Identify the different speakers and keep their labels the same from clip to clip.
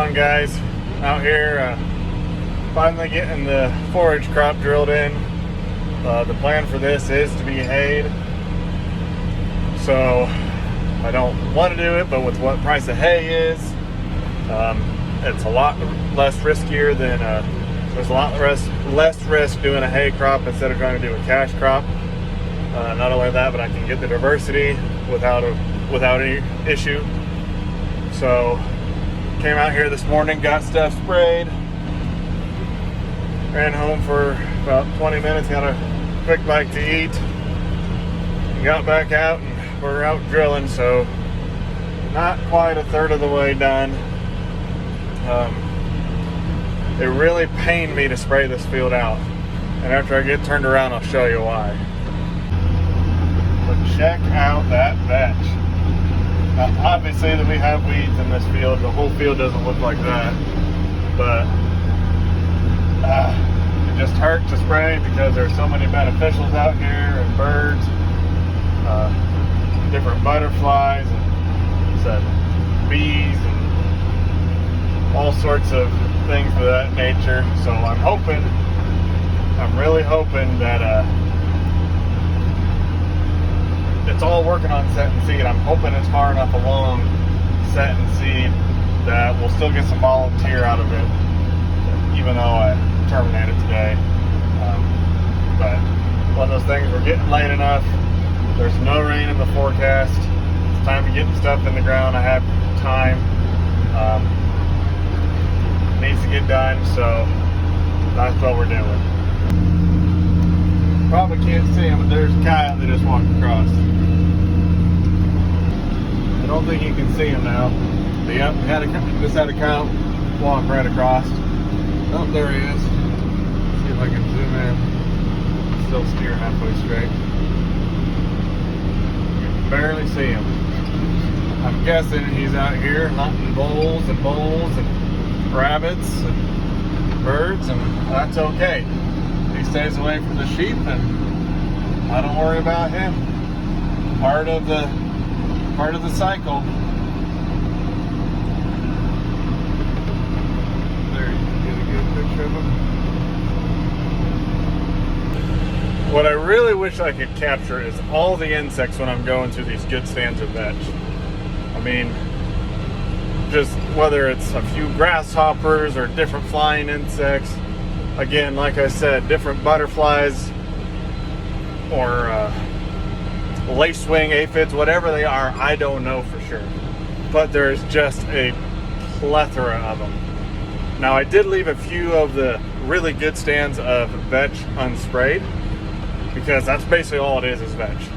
Speaker 1: going, guys? Out here finally getting the forage crop drilled in. The plan for this is to be hayed, so I don't want to do it, but with what price of hay is, it's a lot less riskier than there's a lot less risk doing a hay crop instead of trying to do a cash crop. Not only that, but I can get the diversity without any issue. So came out here this morning, got stuff sprayed, ran home for about 20 minutes, got a quick bite to eat, and got back out, and we're out drilling. So not quite a third of the way done. It really pained me to spray this field out, and after I get turned around I'll show you why. But check out that vetch. Now, obviously that we have weeds in this field. The whole field doesn't look like that, but it just hurt to spray because there's so many beneficials out here, and birds, different butterflies, and bees, and all sorts of things of that nature. So I'm really hoping that it's all working on set and seed. I'm hoping it's far enough along set and seed that we'll still get some volunteer out of it, even though I terminated today. But one of those things, we're getting late enough. There's no rain in the forecast. It's time to get stuff in the ground. I have time. Needs to get done, so that's what we're doing. Probably can't see him, but there's Kyle that just walked across. I don't think you can see him now. But yep, just had a cow walk right across. Oh, there he is. Let's see if I can zoom in. Still steering halfway straight. You can barely see him. I'm guessing he's out here hunting bulls and rabbits and birds, and that's okay. He stays away from the sheep, and I don't worry about him. Part of the cycle. There, you can get a good picture of him. What I really wish I could capture is all the insects when I'm going through these good stands of vetch. I mean, just whether it's a few grasshoppers or different flying insects. Again, like I said, different butterflies or lacewing aphids, whatever they are, I don't know for sure. But there's just a plethora of them. Now, I did leave a few of the really good stands of vetch unsprayed, because that's basically all it is vetch.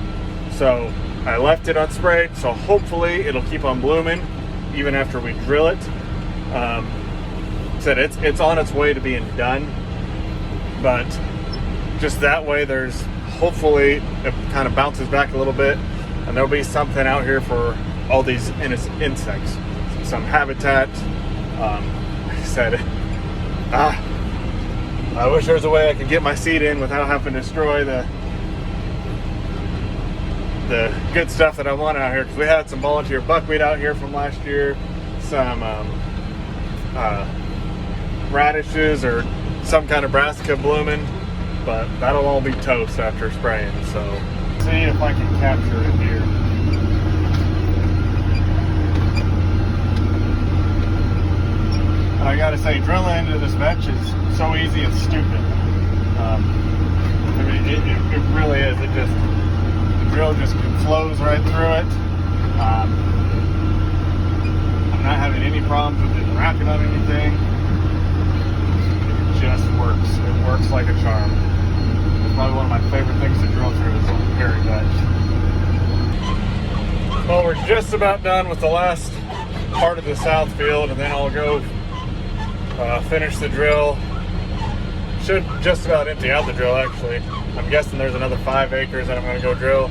Speaker 1: So I left it unsprayed, so hopefully it'll keep on blooming even after we drill it. Said it's on its way to being done, but just that way there's hopefully it kind of bounces back a little bit, and there'll be something out here for all these insects, some habitat. I said, I wish there was a way I could get my seed in without having to destroy the good stuff that I want out here, because we had some volunteer buckwheat out here from last year, some radishes or some kind of brassica blooming, but that'll all be toast after spraying. So see if I can capture it here. And I gotta say, drilling into this vetch is so easy, it's stupid. I mean, it really is. The drill just flows right through it. I'm not having any problems with it wrapping on anything. It just works. It works like a charm. It's probably one of my favorite things to drill through is hairy vetch. Well, we're just about done with the last part of the south field, and then I'll go finish the drill. Should just about empty out the drill, actually. I'm guessing there's another 5 acres that I'm going to go drill.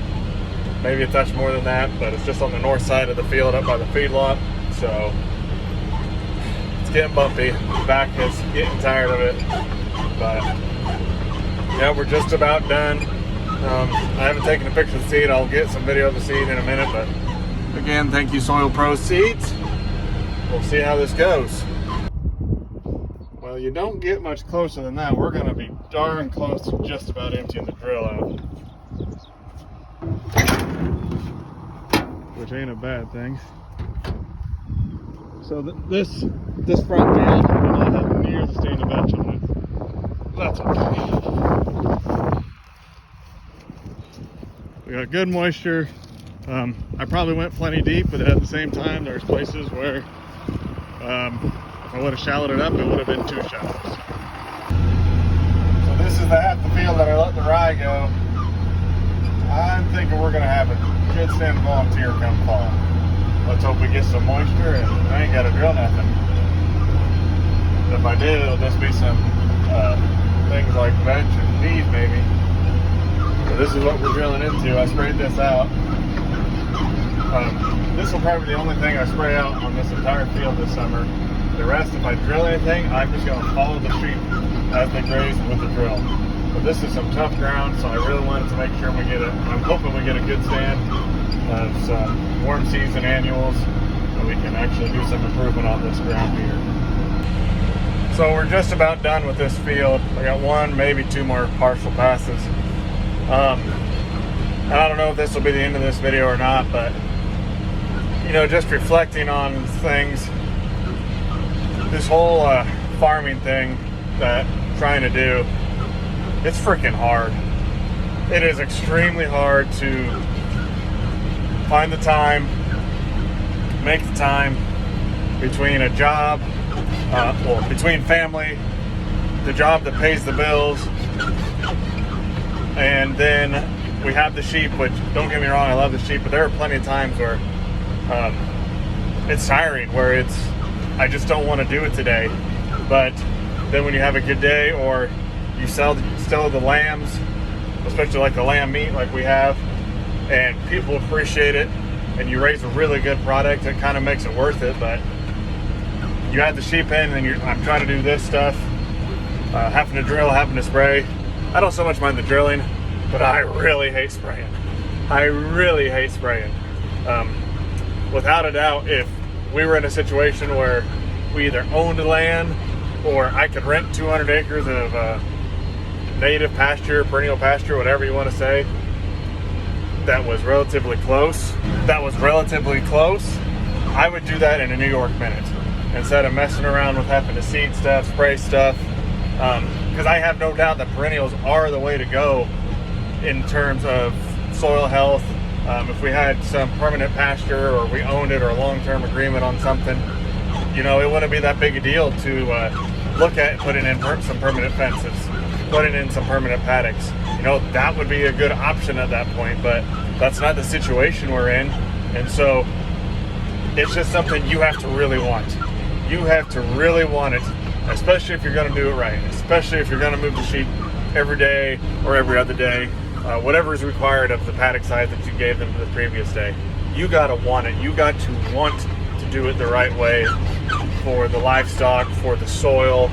Speaker 1: Maybe a touch more than that, but it's just on the north side of the field up by the feedlot. So it's getting bumpy. The back is getting tired of it. But yeah, we're just about done. I haven't taken a picture of the seed. I'll get some video of the seed in a minute. But again, thank you Soil Pro Seeds. We'll see how this goes. you don't get much closer than that. We're gonna be darn close to just about emptying the drill out. Which ain't a bad thing. So this front field will not have near the stand of vetch on it. That's okay. We got good moisture. I probably went plenty deep, but at the same time, there's places where if I would have shallowed it up, it would have been too shallow. So this is the half the field that I let the rye go. I'm thinking we're gonna have a good stand volunteer come fall. Let's hope we get some moisture and I ain't gotta drill nothing. If I did, it'll just be some things like vetch and feed maybe. So this is what we're drilling into. I sprayed this out. This will probably be the only thing I spray out on this entire field this summer. The rest, if I drill anything, I'm just going to follow the sheep as they graze with the drill. But this is some tough ground, so I really wanted to make sure we get I'm hoping we get a good stand of some warm season annuals, and we can actually do some improvement on this ground here. So we're just about done with this field. I got one, maybe two more partial passes. And I don't know if this will be the end of this video or not, but you know, just reflecting on things, this whole farming thing that I'm trying to do, it's freaking hard. It is extremely hard to find the time, make the time between a job, between family, the job that pays the bills, and then we have the sheep, which, don't get me wrong, I love the sheep, but there are plenty of times where it's tiring, where I just don't want to do it today. But then when you have a good day, or you sell the lambs, especially like the lamb meat like we have, and people appreciate it, and you raise a really good product, it kind of makes it worth it. But you add the sheep in, and I'm trying to do this stuff, having to drill, having to spray. I don't so much mind the drilling, but I really hate spraying. I really hate spraying. Without a doubt, if we were in a situation where we either owned land or I could rent 200 acres of native pasture, perennial pasture, whatever you want to say, that was relatively close, I would do that in a New York minute instead of messing around with having to seed stuff, spray stuff, because I have no doubt that perennials are the way to go in terms of soil health. If we had some permanent pasture, or we owned it, or a long-term agreement on something, you know, it wouldn't be that big a deal to look at putting in some permanent fences, putting in some permanent paddocks. You know, that would be a good option at that point, but that's not the situation we're in. And so it's just something you have to really want. You have to really want it, especially if you're going to do it right, especially if you're going to move the sheep every day or every other day. Whatever is required of the paddock size that you gave them for the previous day. You gotta want it. You got to want to do it the right way for the livestock, for the soil,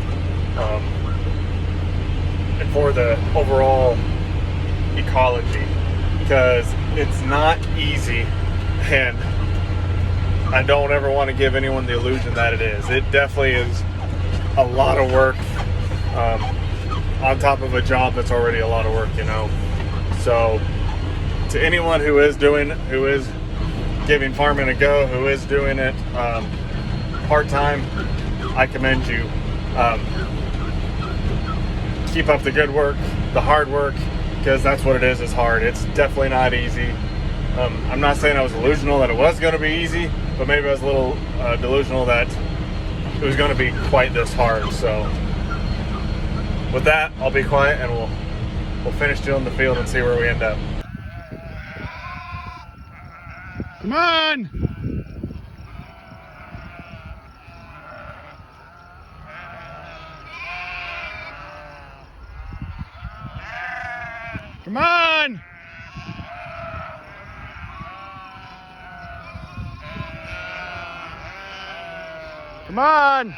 Speaker 1: and for the overall ecology. Because it's not easy, and I don't ever want to give anyone the illusion that it is. It definitely is a lot of work on top of a job that's already a lot of work, you know. So to anyone who is giving farming a go, who is doing it part-time, I commend you. Keep up the good work, the hard work, because that's what it is. It's hard. It's definitely not easy. I'm not saying I was delusional that it was going to be easy, but maybe I was a little delusional that it was going to be quite this hard. So with that, I'll be quiet, and we'll finish drilling the field and see where we end up. Come on! Come on! Come on!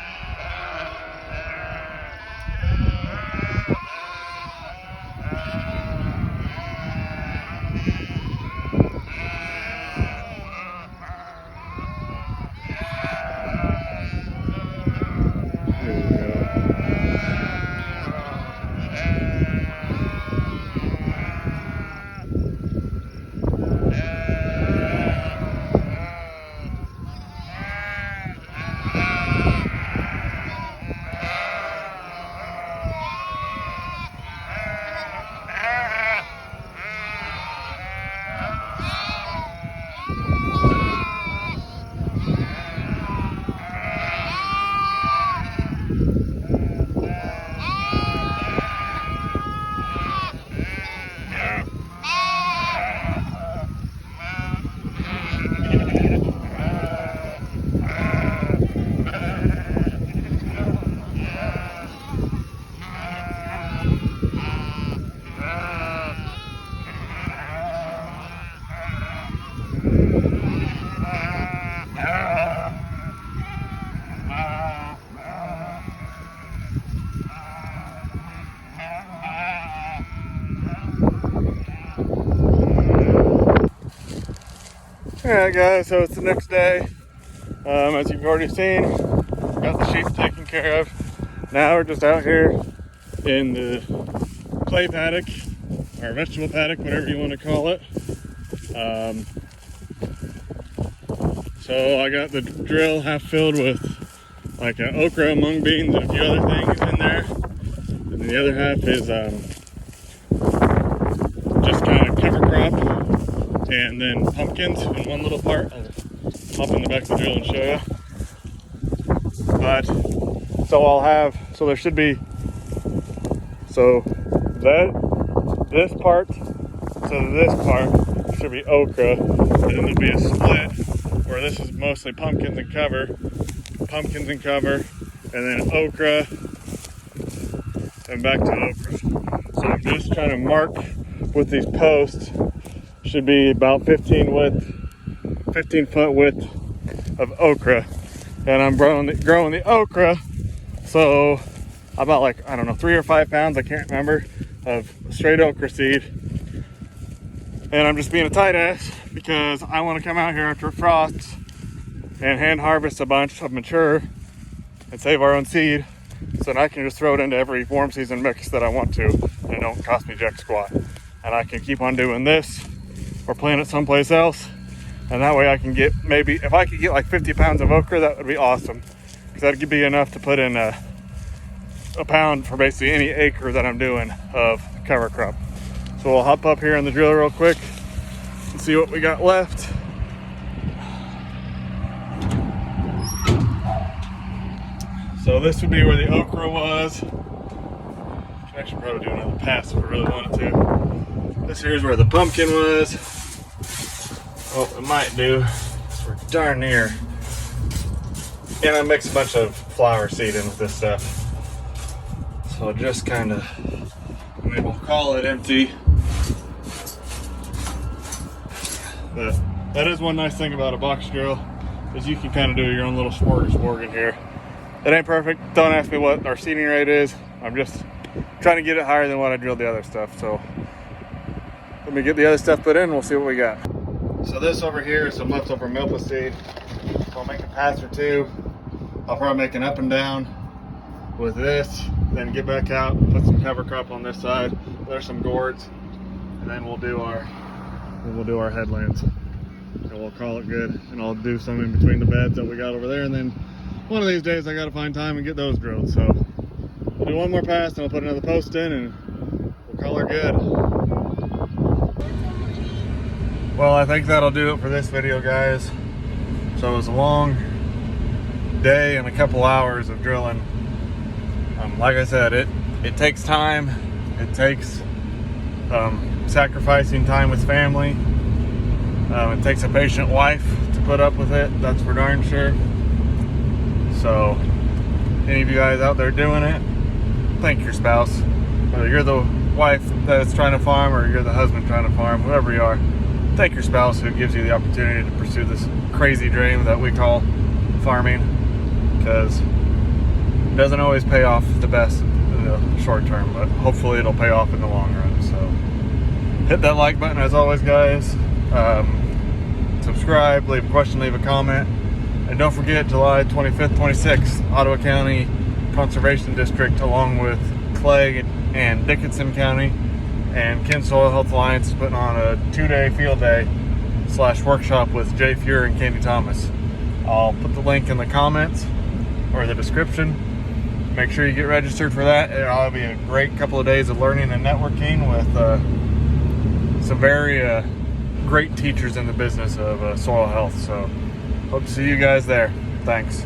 Speaker 1: There we go. Alright guys, so it's the next day. As you've already seen, got the sheep taken care of. Now we're just out here in the clay paddock, or vegetable paddock, whatever you want to call it. So I got the drill half filled with like an okra, mung beans, and a few other things in there. And the other half is just kind of cover crop, and then pumpkins in one little part. I'll hop in the back of the drill and show you. But so I'll have, so there should be, so this part to this part should be okra, and then there'll be a split where this is mostly pumpkins and cover, and then okra, and back to okra. So I'm just trying to mark with these posts. Should be about 15 foot width of okra, and I'm growing the okra. So about like, I don't know, 3 or 5 pounds, I can't remember, of straight okra seed. And I'm just being a tight ass because I want to come out here after it frosts and hand harvest a bunch of mature and save our own seed, so that I can just throw it into every warm season mix that I want to, and it don't cost me jack squat. And I can keep on doing this or plant it someplace else, and that way I can get, maybe if I could get like 50 pounds of okra, that would be awesome, because that would be enough to put in a pound for basically any acre that I'm doing of cover crop. So we'll hop up here in the drill real quick and see what we got left. So this would be where the okra was. I should probably do another pass if I really wanted to. This here's where the pumpkin was. What we might do is we're darn near. And I mixed a bunch of flower seed in with this stuff. So just kind of, maybe we'll call it empty. But that is one nice thing about a box drill, is you can kind of do your own little smorgasbord in here. It ain't perfect. Don't ask me what our seeding rate is. I'm just trying to get it higher than what I drilled the other stuff. So let me get the other stuff put in and we'll see what we got. So this over here is some leftover milpa seed. So I'll make a pass or two. I'll probably make an up and down with this, then get back out, put some cover crop on this side. There's some gourds, and then we'll do our headlands, and we'll call it good. And I'll do some in between the beds that we got over there, and then one of these days I gotta find time and get those drilled. So we'll do one more pass, and I'll put another post in, and we'll call her good. Well, I think that'll do it for this video, guys. So it was a long day and a couple hours of drilling. Like I said, it takes time. It takes sacrificing time with family. It takes a patient wife to put up with it, that's for darn sure. So any of you guys out there doing it, thank your spouse. Whether you're the wife that's trying to farm or you're the husband trying to farm, whoever you are, thank your spouse who gives you the opportunity to pursue this crazy dream that we call farming, because it doesn't always pay off the best in the short term, but hopefully it'll pay off in the long run. So hit that like button as always, guys. Subscribe, leave a question, leave a comment, and don't forget July 25th, 26th, Ottawa County Conservation District, along with Clay and Dickinson County and Kin Soil Health Alliance, is putting on a 2-day field day / workshop with Jay Fuhr and Candy Thomas. I'll put the link in the comments or the description. Make sure you get registered for that. It'll be a great couple of days of learning and networking with some very great teachers in the business of soil health. So hope to see you guys there. Thanks.